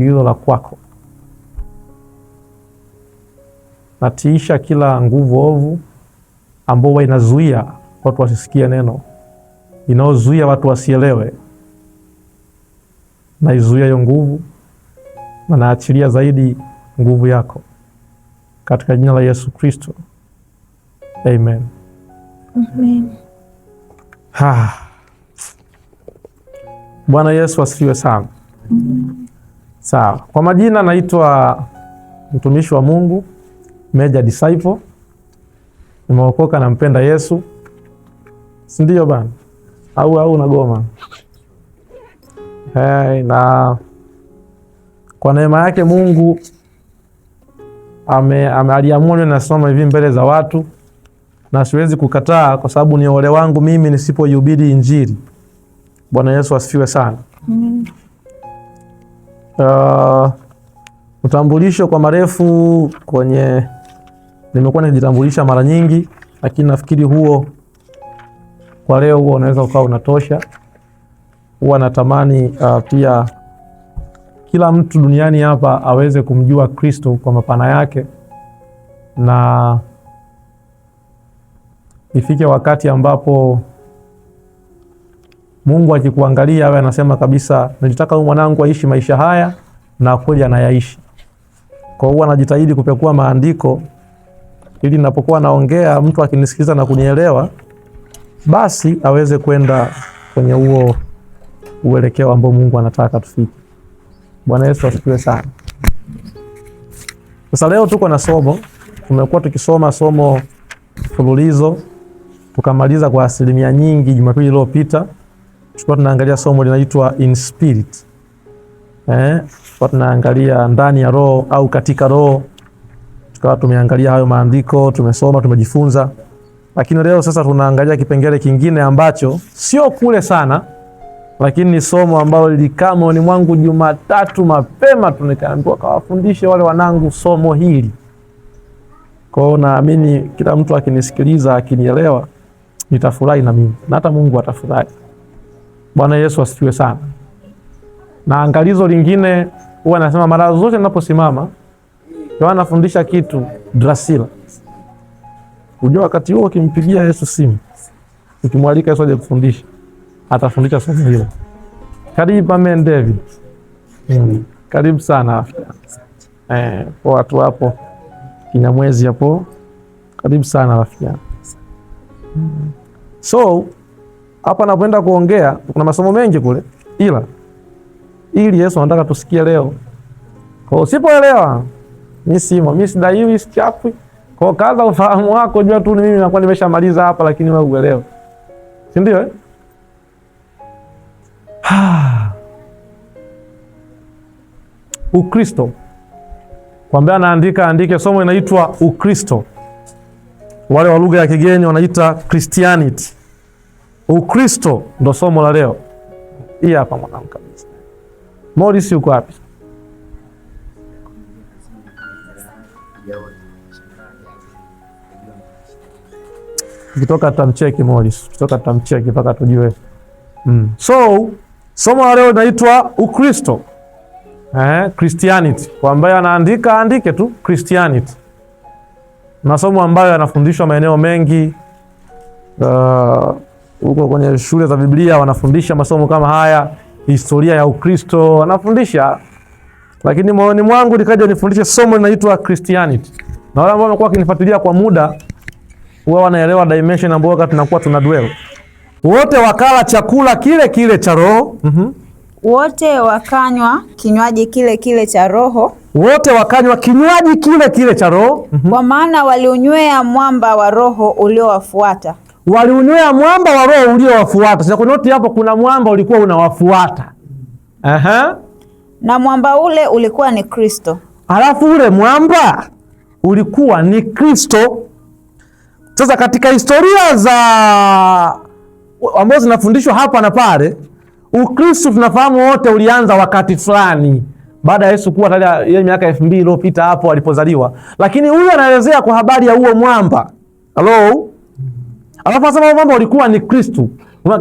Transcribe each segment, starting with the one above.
lililo la kwako. Natiisha kila nguvu ovu ambao inazuia watu wasisikie neno, inaozuia watu wasielewe. Naizuia hiyo nguvu na naachilia zaidi nguvu yako katika jina la Yesu Kristo. Amen. Amen. Bwana Yesu asifiwe sana. Sawa. Kwa majina naitwa mtumishi wa Mungu Major Disciple. Nimeokoka na mpenda Yesu. Si ndio bana? Au unagoma? Na kwa neema yake Mungu aliamua nasoma hivi mbele za watu, na siwezi kukataa kwa sababu ni ole wangu mimi nisipoihubiri Injili. Bwana Yesu asifiwe sana. Utambulisho kwa marefu nimekuwa nijitambulisha mara nyingi, lakini nafikiri huo kwa leo huo unaweza ukawa unatosha. Huwa natamani pia kila mtu duniani hapa aweze kumjua Kristo kwa mapana yake, na ifike wakati ambapo Mungu akikuangalia awe anasema kabisa, nilitaka huyu mwanangu aishi maisha haya, na kweli anayaishi. Kwa hiyo anajitahidi kupekua maandiko ili ninapokuwa naongea mtu akinisikiliza na kunielewa, basi aweze kwenda kwenye huo uelekeo ambao Mungu anataka tufike. Bwana Yesu asifiwe sana. Sasa leo tuko na somo, tumekuwa tukisoma somo fululizo, tukamaliza kwa asilimia nyingi Jumapili iliyopita. Tulikuwa tunaangalia somo linaloitwa In Spirit. Tulikuwa tunaangalia ndani ya roho au katika roho. Tukawa tumeangalia hayo maandiko, tumesoma, tumejifunza. Lakini leo sasa tunaangalia kipengele kingine ambacho sio kule sana, lakini ni somo ambalo lilikaa moyoni mwangu Jumatatu mapema, tunikaambiwa kawafundishe wale wanangu somo hili. Kwa hiyo naamini kila mtu akinisikiliza, akinielewa, nitafurahi na mimi, na hata Mungu atafurahi. Bwana Yesu asifiwe sana. Na angalizo lingine huwa nasema mara zote ninaposimama kwa anafundisha kitu Drasila, unajua wakati huo ukimpigia Yesu simu, ukimwalika Yesu aje kufundisha, atafundisha somo hilo. Karibu Amen David. Karibu sana afya. Kwa watu hapo Kinyamwezi hapo, karibu sana rafiki. So hapa napoenda kuongea kuna masomo mengi kule, ila ili Yesu anataka tusikie leo. Kwa usipoelewa mimi sidaiwi sichapwi. Kwa kaza ufahamu wako, jua tu mimi nakuwa nimeshamaliza hapa, lakini wewe uelewe. Si ndio? Ukristo. Kwambia andike somo inaitwa Ukristo. Wale wa lugha ya kigeni wanaita Christianity. Ukristo ndo somo la leo. Hii hapa mwanangu kabisa. Morris yuko wapi? Kutoka tamcheki Morris, kutoka tamcheki mpaka tujue. So somo la leo linaitwa Ukristo. Christianity. Kwa ambaye anaandika andike tu Christianity. Masomo ambayo yanafundishwa maeneo mengi. Huko kwenye shule za Biblia wanafundisha masomo kama haya, historia ya Ukristo wanafundisha. Lakini moyoni mwangu nikaja nifundishe somo linaloitwa Christianity. Na wale ambao wamekuwa wakinifuatilia kwa muda huwa wanaelewa dimension ambayo wakati tunakuwa tunadwell. Wote wakala chakula kile kile cha roho. Wote wakanywa kinywaji kile kile cha roho. Wote wakanywa kinywaji kile kile cha roho. Kwa maana waliunywea mwamba wa roho uliowafuata. Waliunywea mwamba wa roho uliowafuata. Sasa kunoti hapo kuna mwamba ulikuwa unawafuata. Na mwamba ule ulikuwa ni Kristo. Alafu ule mwamba ulikuwa ni Kristo. Sasa katika historia za ambazo zinafundishwa hapa na pale, Ukristo tunafahamu wote ulianza wakati fulani baada ya Yesu kuwa tayari ile miaka 2000 iliyopita hapo alipozaliwa. Lakini huyu anaelezea kwa habari ya huo mwamba. Hello? Alafu anasema mwamba ulikuwa ni Kristo.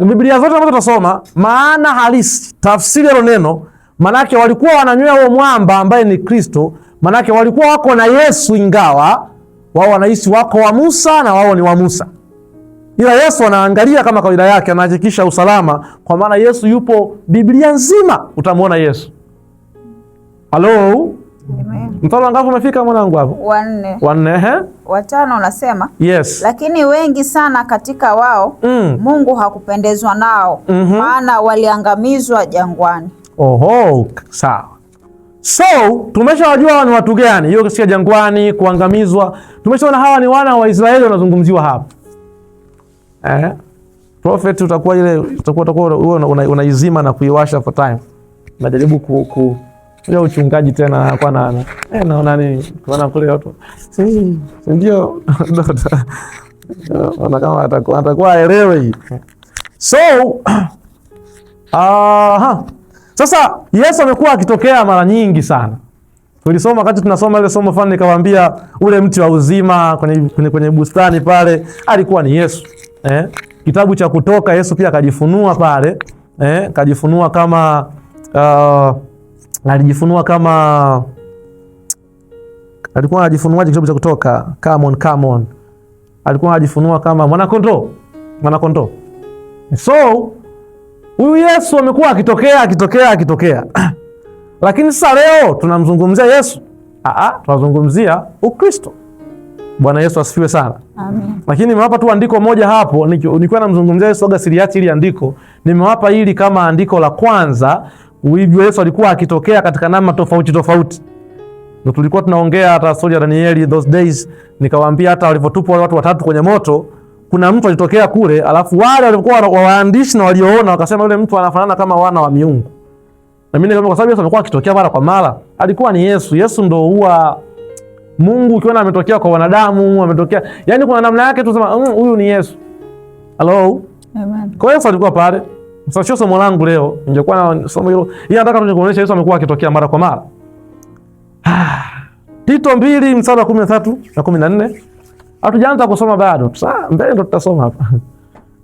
Biblia zote ambazo tutasoma, maana halisi, tafsiri ya neno, Manake walikuwa wananywea huo mwamba ambaye ni Kristo. Manake walikuwa wako na Yesu, ingawa wao wanahisi wako wa Musa na wao ni wa Musa. Ila Yesu anaangalia kama kawaida yake, anahakikisha usalama, kwa maana Yesu yupo Biblia nzima utamwona Yesu. Halo? Amen. Mstari wangapi umefika mwanangu hapo? 4. 4, Wa 5 unasema, yes. Lakini wengi sana katika wao Mungu hakupendezwa nao, maana waliangamizwa jangwani. Oho, sawa. So, tumeshawajua hawa ni watu gani. Hiyo kisikia jangwani, kuangamizwa. Tumeshaona hawa ni wana wa Israeli wanazungumziwa hapa. Prophet utakuwa unaizima na kuiwasha for time. Najaribu ile uchungaji tena kwa naona nini? Kuna kule watu. Si ndio? Ona kama atakuwa aelewe hii. So, sasa Yesu amekuwa akitokea mara nyingi sana. Tulisoma wakati tunasoma ile somo fulani, nikawaambia ule mti wa uzima kwenye bustani pale alikuwa ni Yesu. Kitabu cha Kutoka Yesu pia akajifunua pale. Kajifunua kama alijifunua kama alikuwa anajifunuaje kitabu cha Kutoka? Come on. Alikuwa anajifunua kama mwanakondoo. So huyu Yesu amekuwa akitokea. Lakini sasa leo tunamzungumzia Yesu? Tunazungumzia Ukristo. Bwana Yesu asifiwe sana. Amen. Lakini nimewapa tu andiko moja hapo, nilikuwa namzungumzia Yesu aga siriati ili andiko. Nimewapa hili kama andiko la kwanza, hivyo Yesu alikuwa akitokea katika namna tofauti. Ndio tulikuwa tunaongea hata story ya Danieli those days, nikawaambia hata walipotupwa watu 3 kwenye moto, kuna mtu alitokea kule, alafu wale walikuwa waandishi na walioona wakasema yule mtu anafanana kama wana wa miungu. Na mimi nikamwambia kwa sababu Yesu amekuwa akitokea mara kwa mara, alikuwa ni Yesu. Yesu ndo huwa Mungu ukiona ametokea kwa wanadamu, ametokea. Yaani kuna namna yake tu sema huyu ni Yesu. Hello? Amen. Kwa Yesu alikuwa pale. Sasa sio somo langu leo. Ningekuwa na somo hilo. Yeye anataka tukuonyesha Yesu amekuwa akitokea mara kwa mara. Tito 2 mstari wa 13 na 14. Hatujaanza kusoma bado. Sasa mbele ndo tutasoma hapa.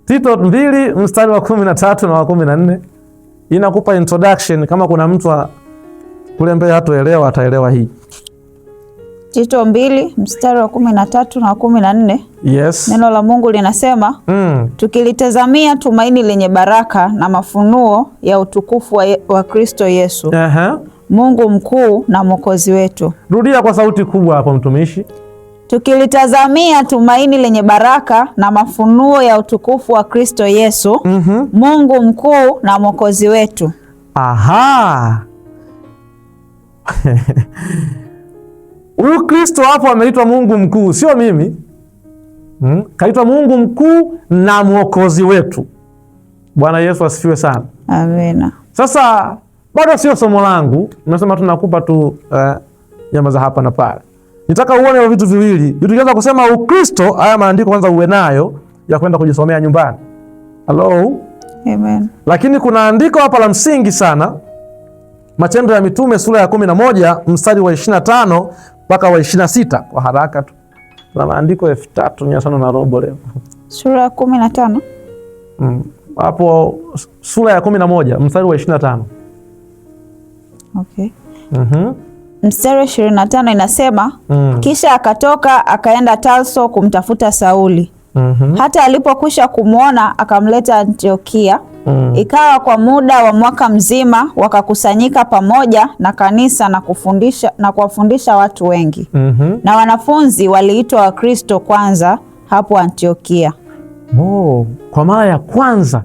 Tito 2 mstari wa 13 na wa 14. Inakupa introduction, kama kuna mtu kule mbele hatoelewa ataelewa hii. Tito 2 mstari wa 13 na wa 14. Yes. Neno la Mungu linasema, tukilitazamia tumaini lenye baraka na mafunuo ya utukufu wa Kristo Yesu. Mungu mkuu na Mwokozi wetu. Rudia kwa sauti kubwa hapo mtumishi. Tukilitazamia tumaini lenye baraka na mafunuo ya utukufu wa Kristo Yesu. Mungu mkuu na Mwokozi wetu. Huyu Kristo hapo ameitwa Mungu mkuu, sio mimi. Kaitwa Mungu mkuu na Mwokozi wetu. Bwana Yesu asifiwe sana. Amina. Sasa bado sio somo langu, nasema tunakupa tu nyama za hapa na pale. Nitaka uone vitu viwili. Tukianza kusema Ukristo, haya maandiko kwanza uwe nayo ya kwenda kujisomea nyumbani. Hello? Amen. Lakini kuna andiko hapa la msingi sana. Matendo ya Mitume sura ya 11 mstari wa 25 mpaka wa 26, kwa haraka tu. Kuna maandiko 3500 na robo leo. Sura ya 15. Hapo sura ya 11 mstari wa 25. Okay. Mstari wa 25 inasema, kisha akatoka akaenda Tarso kumtafuta Sauli. Hata alipokwisha kumwona akamleta Antiokia. Ikawa kwa muda wa mwaka mzima wakakusanyika pamoja na kanisa na kuwafundisha watu wengi. Na wanafunzi waliitwa Wakristo kwanza hapo Antiokia. Kwa mara ya kwanza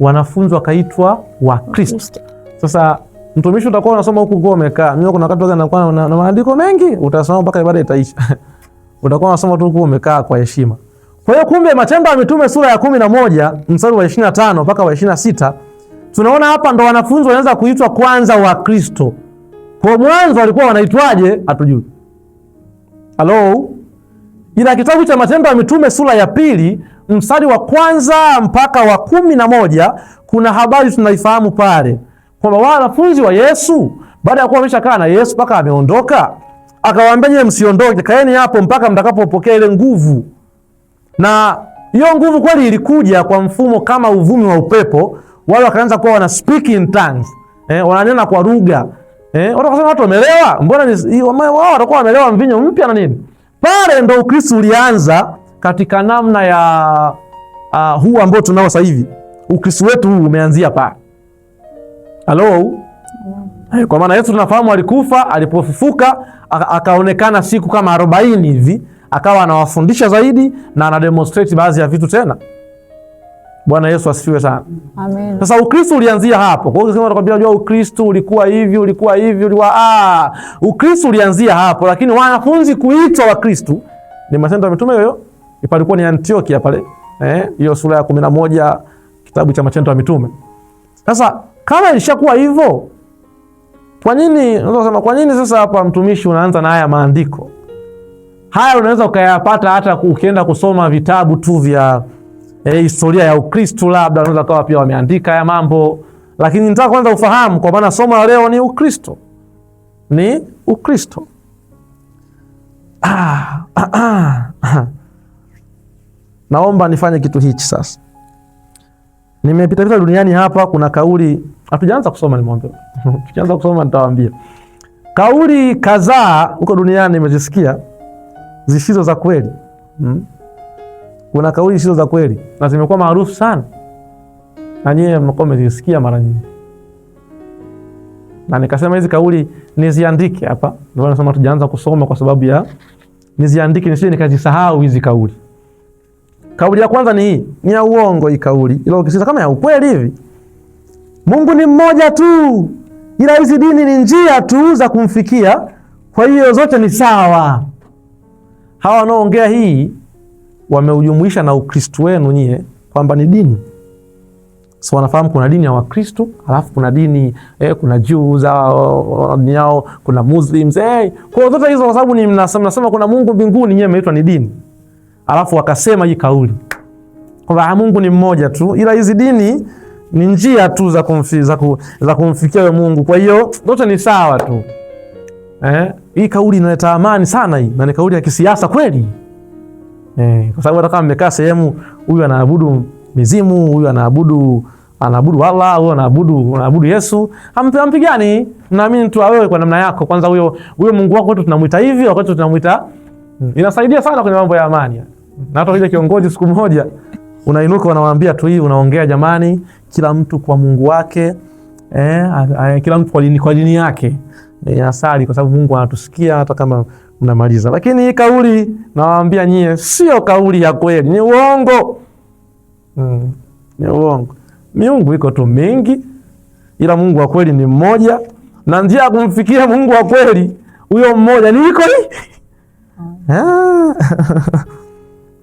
wanafunzi wakaitwa Wakristo. Sasa mtumishi utakuwa unasoma huku kwa umekaa. Mimi kuna wakati nakuwa na maandiko mengi, utasoma mpaka ibada itaisha. Utakuwa unasoma tu huku umekaa kwa heshima. Kwa hiyo kumbe Matendo ya Mitume sura ya 11 mstari wa 25 mpaka wa 26, tunaona hapa ndo wanafunzi wanaanza kuitwa kwanza Wakristo. Kwa mwanzo walikuwa wanaitwaje? Hatujui. Hello? Ila kitabu cha Matendo ya Mitume sura ya 2 mstari wa kwanza mpaka wa 11 kuna habari tunaifahamu pale. Kwamba wanafunzi wa Yesu baada ya kuwa wameshakaa na Yesu mpaka ameondoka, akawaambia nyinyi msiondoke, kaeni hapo mpaka mtakapopokea ile nguvu. Na hiyo nguvu kweli ilikuja kwa mfumo kama uvumi wa upepo. Wale wakaanza kuwa wana speak in tongues. wananena kwa lugha. Watu wakasema watu wamelewa, mbona wao watakuwa wamelewa mvinyo mpya na nini? Pale ndo Ukristo ulianza katika namna ya huu ambao tunao sasa hivi. Ukristo wetu huu umeanzia pale. Halo? Kwa maana Yesu tunafahamu alikufa, alipofufuka akaonekana siku kama 40 hivi, akawa anawafundisha zaidi na ana demonstrate baadhi ya vitu tena. Bwana Yesu asifiwe sana. Amen. Sasa Ukristo ulianzia hapo. Kwa hiyo ukisema utakwambia unajua Ukristo ulikuwa hivi, Ukristo ulianzia hapo, lakini wanafunzi kuitwa Wakristo ni Matendo ya Mitume hiyo. Ilikuwa ni Antiokia pale. Hiyo sura ya 11 kitabu cha Matendo ya Mitume. Sasa kama ilishakuwa hivyo, kwa nini sasa hapa mtumishi unaanza na haya maandiko? Haya unaweza ukayapata hata ukienda kusoma vitabu tu vya historia ya Ukristo, labda unaweza kawa pia wameandika haya mambo, lakini nataka kwanza ufahamu kwa maana somo la leo ni Ukristo. Ni Ukristo. Naomba nifanye kitu hichi sasa. Nimepita duniani hapa, kuna kauli hatujaanza kusoma, nimwambia. Tukianza kusoma nitawaambia. Kauli kadhaa huko duniani nimezisikia zisizo za kweli. Kuna kauli zisizo za kweli na zimekuwa maarufu sana. Na nyinyi mnakuwa mmezisikia mara nyingi. Na nikasema hizi kauli niziandike hapa. Ndio nasema tujaanza kusoma kwa sababu ya niziandike nisije nikazisahau hizi kauli. Kauli ya kwanza ni hii, ni ya uongo hii kauli. Ila ukisikia kama ya ukweli hivi. Mungu ni mmoja tu. Ila hizi dini ni njia tu za kumfikia. Kwa hiyo zote ni sawa. Hawa wanaoongea hii wameujumuisha na Ukristo wenu nyie kwamba ni dini. So wanafahamu kuna dini ya Wakristo, alafu kuna dini kuna Jews yao, kuna Muslims. Kwa zote hizo kwa sababu ni mnasema kuna Mungu mbinguni, nyie mmeitwa ni dini. Alafu wakasema hii kauli kwamba Mungu ni mmoja tu, ila hizi dini ni njia tu za kumfikia yeye Mungu. Kwa hiyo zote ni sawa tu. Hii kauli inaleta amani sana hii, na ni kauli ya kisiasa kweli. Kwa sababu hata kama mmekaa sehemu, huyu anaabudu mizimu, huyu anaabudu Allah, huyu anaabudu Yesu, hampigani. Naamini tu wewe kwa namna yako. Kwanza huyo Mungu wako wetu tunamuita hivi, wakati tunamuita. Inasaidia sana kwenye mambo ya amani. Na hata ile kiongozi siku moja unainuka unawaambia tu hii, unaongea jamani, kila mtu kwa Mungu wake, kila mtu kwa dini yake. Asali kwa sababu Mungu anatusikia hata kama mnamaliza. Lakini hii kauli nawaambia nyie sio kauli ya kweli, ni uongo. Ni uongo. Miungu iko tu mingi, ila Mungu wa kweli ni mmoja, na njia ya kumfikia Mungu wa kweli huyo mmoja ni iko hii.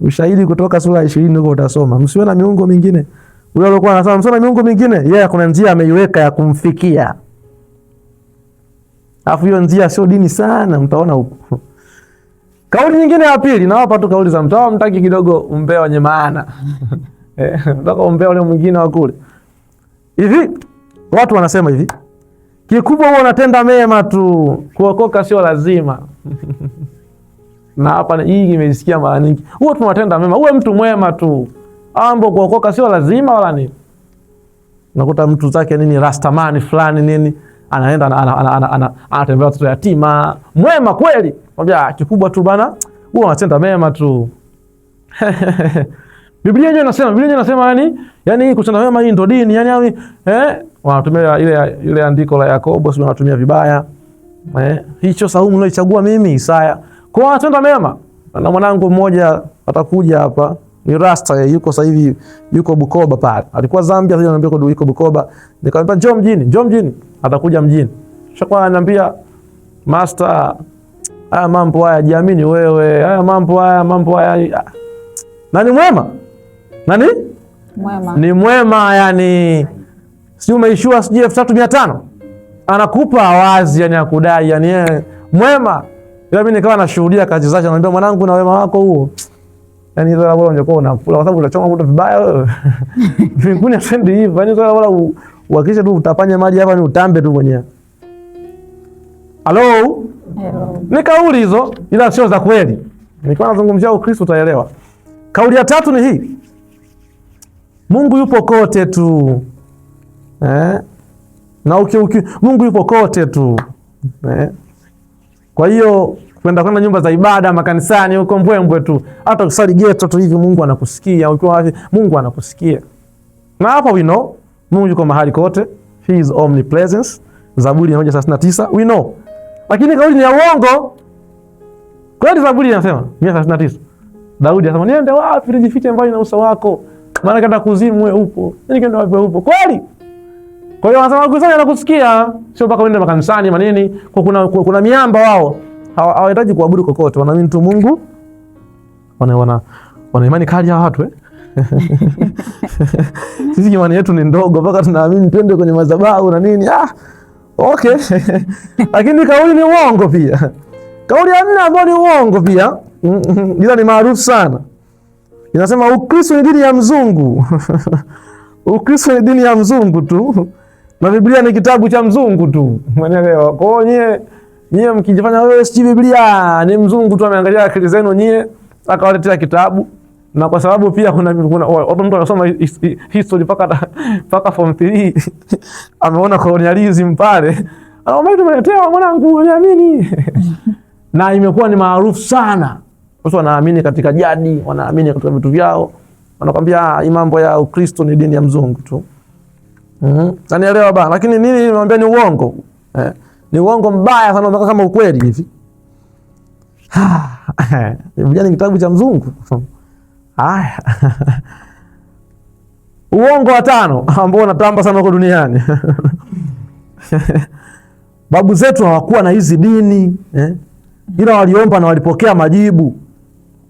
Ushahidi kutoka sura 20 huko utasoma. Msiwe na miungu mingine. Huyo alikuwa anasema msiwe na miungu mingine, kuna njia ameiweka ya kumfikia. Alafu hiyo njia sio dini sana, mtaona huko. Kauli nyingine ya pili, na hapa tu kauli za mtawa, mtaki kidogo umbea wenye maana. Nataka umbea ule mwingine wa kule. Hivi watu wanasema hivi, kikubwa wewe unatenda mema tu, kuokoka sio lazima. Na hapa hii imesikia mara nyingi. Wewe tunatenda mema, uwe mtu mwema tu. Ambo kuokoka sio lazima wala nini. Nakuta mtu zake nini rastamani fulani nini, anaenda anatembea watoto yatima, mwema kweli. Mwambia kikubwa tu bana, wewe unatenda mema tu. Biblia yenyewe inasema yani kutenda mema hii ndio dini, yani wanatumia ile andiko la Yakobo, sio wanatumia vibaya. Hicho saumu nilichagua mimi Isaya. Kwa wanatenda mema. Na mwanangu mmoja atakuja hapa, ni rasta, yuko sasa hivi yuko Bukoba pale. Alikuwa Zambia, sasa ananiambia yuko Bukoba. Nikamwambia njoo mjini. Atakuja mjini. Shakwa ananiambia master, haya mambo haya jiamini wewe. Haya mambo haya. Nani mwema? Nani? Mwema. Ni mwema yani. Si umeishua sije 3500. Anakupa awazi yani akudai yani mwema. Ila mimi nikawa nashuhudia kazi zake, ananiambia mwanangu na wema wako huo. Yaani hizo la bora ungekuwa unakula kwa sababu unachoma vitu vibaya wewe. Mbinguni asendi hivi, yaani sasa bora uhakikishe tu utapanya maji hapa ni utambe tu mwenyewe. Hello? Ni kauli hizo ila sio za kweli. Nikiwa nazungumzia Ukristo utaelewa. Kauli ya tatu ni hii. Mungu yupo kote tu. Na Mungu yupo kote tu. Kwa hiyo kwenda nyumba za ibada, makanisani huko mbwembwe tu. Hata kusali ghetto tu hivi Mungu anakusikia. Ukiwa wapi Mungu anakusikia. Na hapa we know Mungu yuko mahali kote. He is omnipresence. Zaburi 139 we know. Lakini kauli ni ya uongo. Kwani Zaburi inasema 139. Daudi anasema niende wapi nijifiche mbali na uso wako? Maana kaenda kuzimu wewe upo. Nikaenda wapi upo? Kweli? Kwa hiyo wanasema kusanya na kusikia, sio mpaka uende makanisani manini. Kwa kuna miamba wao hawahitaji kuabudu kokote, wanaamini tu Mungu. Wana imani kali ya watu Sisi imani yetu ni ndogo mpaka tunaamini twende kwenye madhabahu na nini. Okay. Lakini kauli ni uongo pia. Kauli ya nne ambayo ni uongo pia, ila ni maarufu sana. Inasema Ukristo ni dini ya mzungu. Ukristo ni dini ya mzungu tu. Na Biblia ni kitabu cha mzungu tu. Umeelewa? Kwa hiyo nyie mkijifanya wewe si Biblia ni mzungu tu ameangalia akili zenu nyie akawaletea kitabu. Na kwa sababu pia kuna mtu anasoma history paka form 3 ameona colonialism pale. Anaomba tumeletewa mwanangu uniamini. Na imekuwa ni maarufu sana. Watu wanaamini katika jadi, wanaamini katika vitu vyao. Wanakwambia hii mambo ya Ukristo ni dini ya mzungu tu. Nanielewa bana, lakini nini nimwambia ni uongo. Ni uongo mbaya sana mpaka kama ukweli hivi. Biblia ni kitabu cha mzungu. Haya. Uongo wa 5 ambao unatamba sana huko duniani. Babu zetu hawakuwa na hizi dini, ila waliomba na walipokea majibu.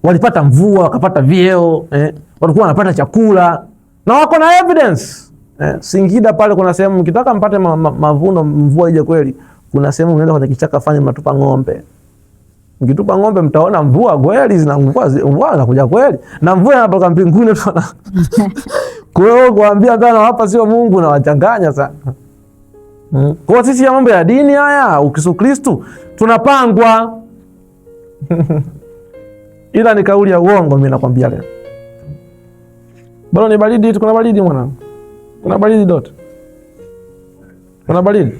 Walipata mvua, wakapata vyeo, walikuwa wanapata chakula na wako na evidence. Singida pale kuna sehemu mkitaka mpate mavuno mvua ije kweli, kuna sehemu unaenda kwenye kichaka fanya matupa ng'ombe. Mkitupa ng'ombe mtaona mvua kweli mvua inakuja kweli na mvua inatoka mbinguni tu. Kwa hiyo kuambia bana hapa sio Mungu na wachanganya sana. Kwa sisi ya mambo ya dini haya, Ukristo tunapangwa. Ila ni kauli ya uongo mimi nakwambia leo. Bado ni baridi, kuna baridi mwanangu. Kuna baridi Dot. Kuna baridi.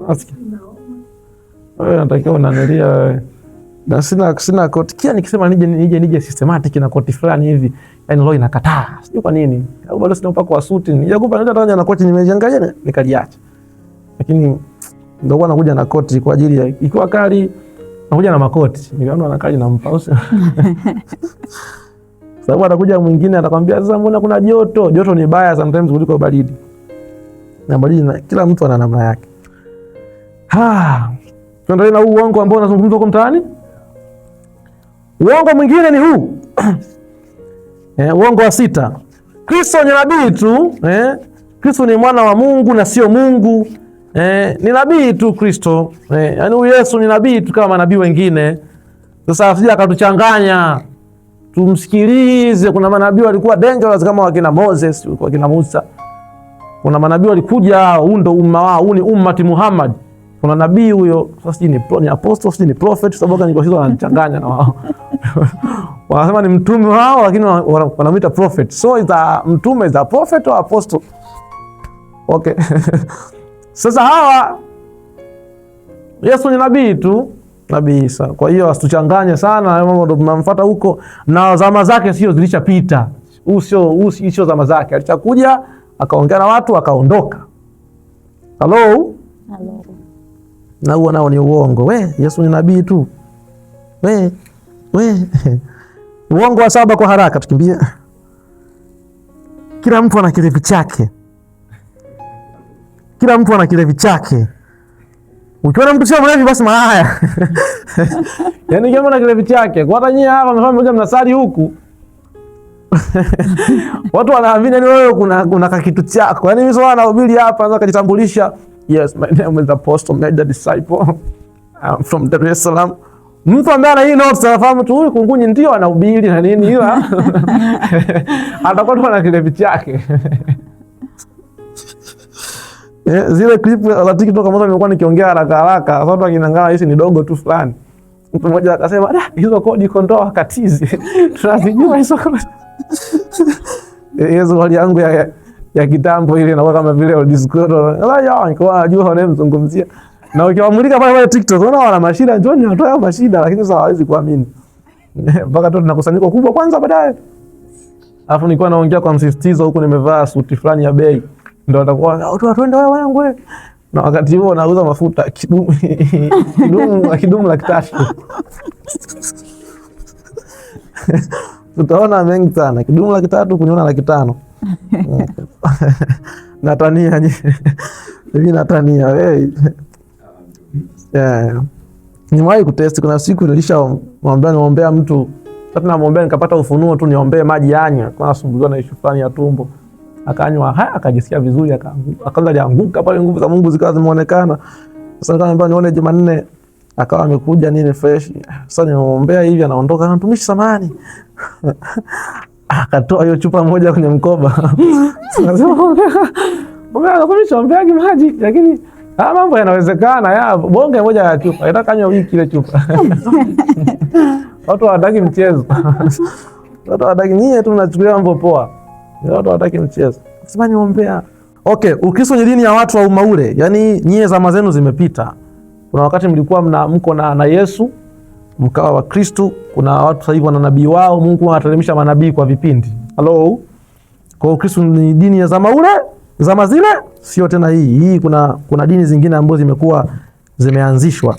Asikia. Wewe unatakiwa unaangalia wewe. Na sina koti. Kia nikisema nije systematic na koti fulani hivi. Yaani leo inakataa. Sijui kwa nini. Au bado sina upako wa suti. Nijakupa nenda tanya na koti nimejiangalia nikaliacha. Lakini ndio kwa nakuja na koti kwa ajili ya ikiwa kali nakuja na makoti. Nikaona anakali na mpausi. Sababu atakuja mwingine atakwambia sasa mbona kuna joto? Joto ni baya sometimes kuliko baridi. Na baridi na kila mtu ana namna yake. Tuendelee na huu uongo ambao unazungumzwa huko mtaani. Uongo mwingine ni huu. Uongo wa 6. Kristo ni nabii tu, Kristo ni mwana wa Mungu na sio Mungu. Ni nabii tu Kristo. Yaani huyu Yesu ni nabii tu kama manabii wengine. Sasa asije akatuchanganya. Tumsikilize. Kuna manabii walikuwa dangerous kama wakina Moses, wakina Musa. Kuna manabii walikuja ndo umma wao, ni ummati Muhammad. Kuna nabii huyo sasa ni apostle, ni prophet, sababu niko hizo wanachanganya na wao. Wanasema ni mtume wao lakini wanamuita prophet. So is a mtume is a prophet or apostle? Okay. Sasa hawa Yesu ni nabii tu, nabii Isa. Kwa hiyo asituchanganye sana, mambo ndo tunamfuata huko na zama zake sio zilishapita. Sio zama zake. Alichakuja akaongea na watu akaondoka. Hello? Na huo nao ni uongo. Yesu ni nabii tu. Uongo wa 7 kwa haraka tukimbie. Kila mtu ana kilevi chake. Kila mtu ana kilevi chake. Ukiona mtu sio mlevi basi malaya. Yaani kama ana kilevi chake. Kwa hata nyinyi hapa mfano mmoja mnasali huku. Watu wanaamini ni wewe kuna kitu chako. Yaani mimi sio anahubiri hapa anza kujitambulisha. Yes, my name is Apostle, made the disciple. I'm from Dar es Salaam. Mtu ambaye ana hii notes anafahamu tu huyu kungunyi ndio anahubiri na nini ila atakuwa tu ana kilevi chake. Zile clip za TikTok ambazo nimekuwa nikiongea haraka watu wakinangana hizi ni dogo tu fulani. Mtu mmoja akasema hizo kodi kondoa katizi. Tunazijua hizo kodi. Hizo hali yangu ya kitambo ile inakuwa kama vile old school. Niko najua wanamzungumzia. Na ukiwamulika pale TikTok unaona wana mashida, njoni watoa mashida, lakini sasa hawezi kuamini. Mpaka tu tunakusanyiko kubwa kwanza baadaye. Alafu nilikuwa naongea kwa msisitizo huko nimevaa suti fulani ya bei. Ndio watakuwa twende wewe wangu. Na wakati huo nauza mafuta kidumu 300,000. Utaona mengi sana. Kidumu 300,000 kuniona 500,000. Natania ni. Mimi natania wewe. Nimewahi kutest, kuna siku nilishamwambia mtu, sasa namwombea nikapata ufunuo tu niombee maji anywe, kwa nasumbuliwa na issue fulani ya tumbo. Akanywa, akajisikia vizuri, akaanza kuanguka pale, nguvu za Mungu zikawa zimeonekana. Sasa nikamwambia nione Jumanne, akawa amekuja nini fresh. Sasa nimwombea hivi anaondoka, na mtumishi samani. Akatoa hiyo chupa moja kwenye mkoba. Ombea maji, lakini mambo yanawezekana ya bonge moja ya chupa. Itakanywa wiki ile chupa. Watu hawataki mchezo. Watu hawataki, nyie tu mnachukulia mambo poa. Watu hawataki mchezo. Sema niombea. Okay, Ukristo ni dini ya watu wa umma ule. Yaani nyie zama zenu zimepita. Kuna wakati mlikuwa mko na Yesu, mkawa wa Kristo. Kuna watu sasa hivi wana nabii wao, Mungu anateremsha manabii kwa vipindi. Hello. Kwa Ukristo ni dini ya zama ule. Zama zile sio tena hii. Kuna dini zingine ambazo zimekuwa zimeanzishwa.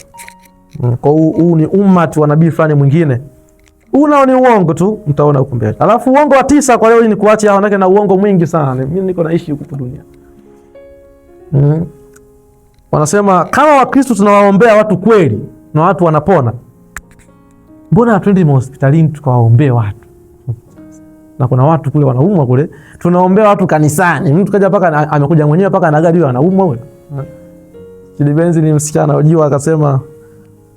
Kwa huu ni ummati wa nabii fulani mwingine. Nao ni uongo tu, mtaona huko mbele. Alafu uongo wa 9 kwa leo ni kuacha hao wanake na uongo mwingi sana. Mimi niko naishi huko dunia. Wanasema kama Wakristo tunawaombea watu kweli na watu wanapona, mbona hatuendi hospitalini tukawaombea watu? Na kuna watu kule wanaumwa kule, tunaombea watu kanisani. Mtu kaja paka amekuja mwenyewe paka na gari anaumwa wewe. Chilibenzi ni msichana ujio akasema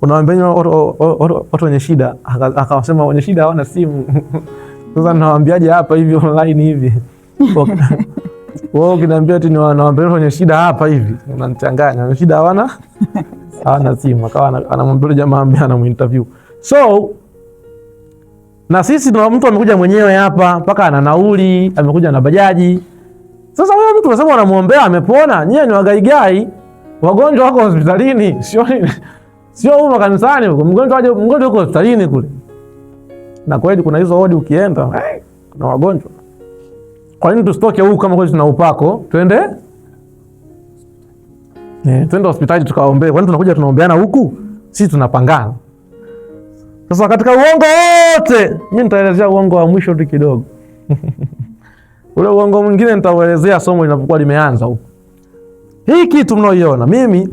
unaombea watu wenye shida, akawasema wenye shida hawana simu. Sasa nawaambiaje hapa hivi online hivi? Wao kinaambia eti nawaambia wenye shida hapa hivi. Unanichanganya. Wenye shida hawana simu. Akawa anamwambia jamaa ambaye anamuinterview. So na sisi tuna mtu amekuja mwenyewe hapa mpaka ana nauli, amekuja na bajaji. Sasa wewe mtu unasema unamuombea amepona, nyie ni wagaigai, wagonjwa wako hospitalini, sio huko kanisani huko. Mgonjwa uko hospitalini kule. Na kweli kuna hizo wodi ukienda, kuna wagonjwa. Kwa nini tusitoke huko kama kweli tuna upako? Twende hospitali tukaombee. Kwa nini tunakuja tunaombeana huku? Sisi tunapangana. Sasa katika uongo wote, mimi nitaelezea uongo wa mwisho tu kidogo. Ule uongo mwingine nitauelezea somo linapokuwa limeanza huko. Hii kitu mnaoiona, mimi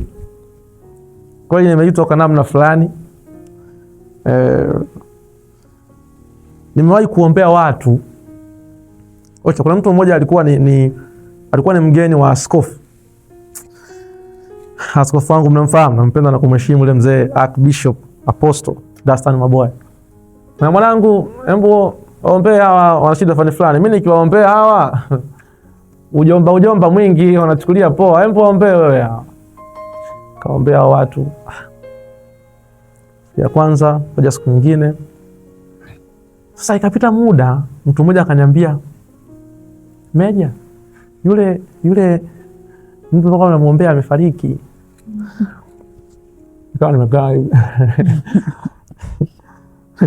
kwa hiyo nimeitwa kwa namna fulani. Nimewahi kuombea watu. Kuna mtu mmoja alikuwa ni mgeni wa askofu. Askofu wangu mnamfahamu, nampenda na kumheshimu yule mzee Archbishop Apostle Dastan Maboya. Na mwanangu, hebu waombee hawa wana shida fulani. Mimi nikiwaombea hawa ujomba mwingi wanachukulia poa. Hebu waombee wewe hawa. Kaombea watu. Ya kwanza, moja siku nyingine. Sasa ikapita muda, mtu mmoja akaniambia, "Meja, yule mtu alikuwa anamuombea amefariki." Nikawa nimekaa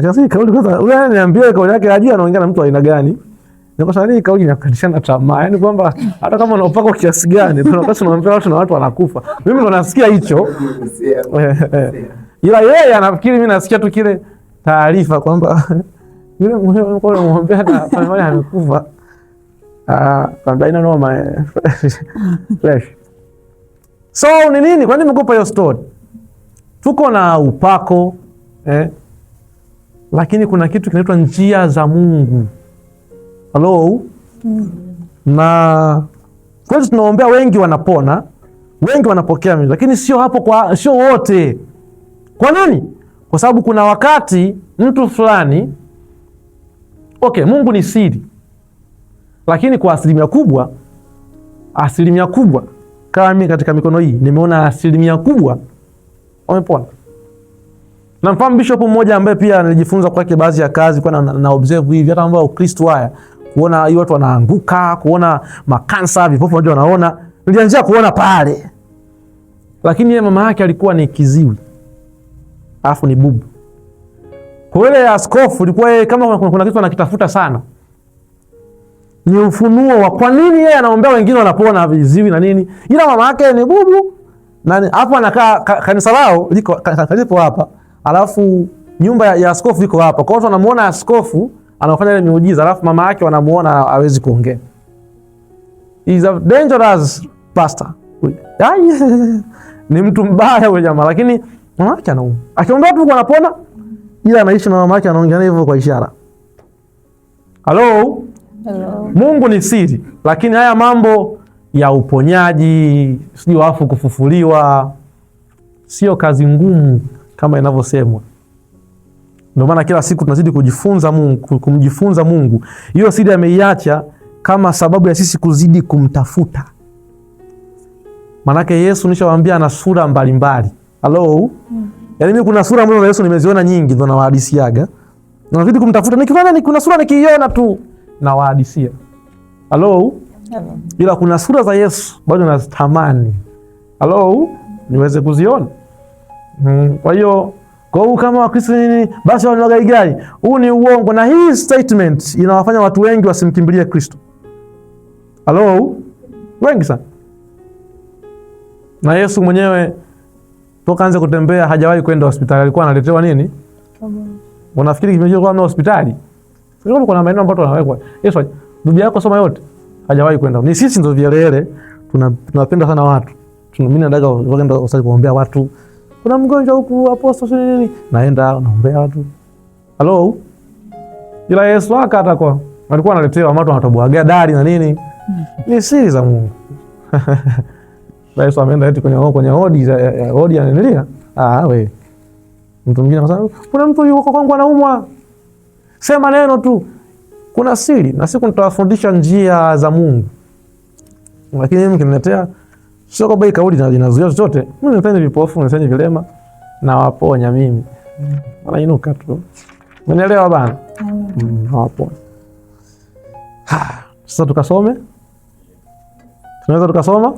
kasi kauli kwanza, wewe ananiambia kauli yake ajui anaongea na mtu aina gani. Nikosha nini kauli inakatishana tamaa. Yaani kwamba hata kama unaopaka kiasi gani, kuna wakati unaombea watu na watu wanakufa. Mimi ndo nasikia hicho. Ila yeye anafikiri mimi nasikia tu kile taarifa kwamba yule mmoja anamuombea na familia amekufa. Kwamba ina noma fresh. So ni nini? Kwa nini nimekupa hiyo story? Tuko na upako lakini kuna kitu kinaitwa njia za Mungu. Hello? Na kwetu tunaombea wengi wanapona, wengi wanapokea mimi, lakini sio hapo sio wote. Kwa nini? Kwa sababu kuna wakati mtu fulani Mungu ni siri. Lakini kwa asilimia kubwa kama mimi katika mikono hii nimeona asilimia kubwa wamepona. Na mfahamu bishop mmoja ambaye pia nilijifunza kwake baadhi ya kazi kwa na observe hivi hata ambao Ukristo haya kuona hiyo watu wanaanguka, kuona makansa, vipofu ndio wanaona. Nilianza kuona pale. Lakini yeye mama yake alikuwa ni kiziwi. Alafu ni bubu. Kwa ile askofu ilikuwa yeye kama kuna kitu anakitafuta sana. Ni ufunuo wa kwa nini yeye anaombea wengine wanapona viziwi na nini. Ila mama yake ni bubu. Na hapo anakaa kanisa lao liko hapa. Alafu nyumba ya askofu iko hapa. Kwa hiyo wanamuona askofu anafanya ile miujiza, alafu mama yake wanamuona hawezi kuongea. He is a dangerous pastor. Ni mtu mbaya huyo jamaa, lakini mama yake anaumwa. Akiomba watu wanapona, ila anaishi na mama yake anaongea hivyo kwa ishara. Hello? Hello. Mungu ni siri, lakini haya mambo ya uponyaji, sio wafu kufufuliwa, sio kazi ngumu kama inavyosemwa. Ndio maana kila siku tunazidi kujifunza Mungu, kumjifunza Mungu. Hiyo siri ameiacha kama sababu ya sisi kuzidi kumtafuta. Manake Yesu nishawaambia ana sura mbalimbali. Hello? Yaani mimi kuna sura ambazo Yesu nimeziona nyingi ndo nawahadisiaga. Nazidi kumtafuta. Nikiona kuna sura nikiiona tu nawahadisia. Hello? Hello. Ila kuna sura za Yesu bado nazitamani. Hello? Niweze kuziona. Kwa hiyo kwa kama Wakristo nini basi wanagaigai. Huu ni uongo, na hii statement inawafanya watu wengi wasimkimbilie Kristo. Hello? Wengi sana. Na Yesu mwenyewe toka anze kutembea hajawahi kwenda hospitali. Alikuwa analetewa nini? Unafikiri kimejua kwa hospitali? Sio kuna maeneo ambapo anawekwa. Yesu, Biblia yako soma yote. Hajawahi kwenda. Ni sisi ndio vielele tunapenda sana watu. Mimi nataka kwenda hospitali kuombea watu. Kuna mgonjwa huku apostle nini? Naenda naombea watu. Hello? Ila Yesu akatakuwa alikuwa analetewa watu wanatoboaga dari na nini? Ni siri za Mungu. Yesu ameenda eti kwenye hodi anaendelea. We. Mtu mwingine anasema, "Kuna mtu yuko kwangu anaumwa." Sema neno tu. Kuna siri na siku nitawafundisha njia za Mungu. Lakini mimi kiniletea sio kwa bei kauli na zinazuia zote. Mimi nifanye vipofu, nifanye vilema na waponya mimi. Wanainuka tu. Umeelewa bana? Waponya. Sasa tukasome? Tunaweza tukasoma?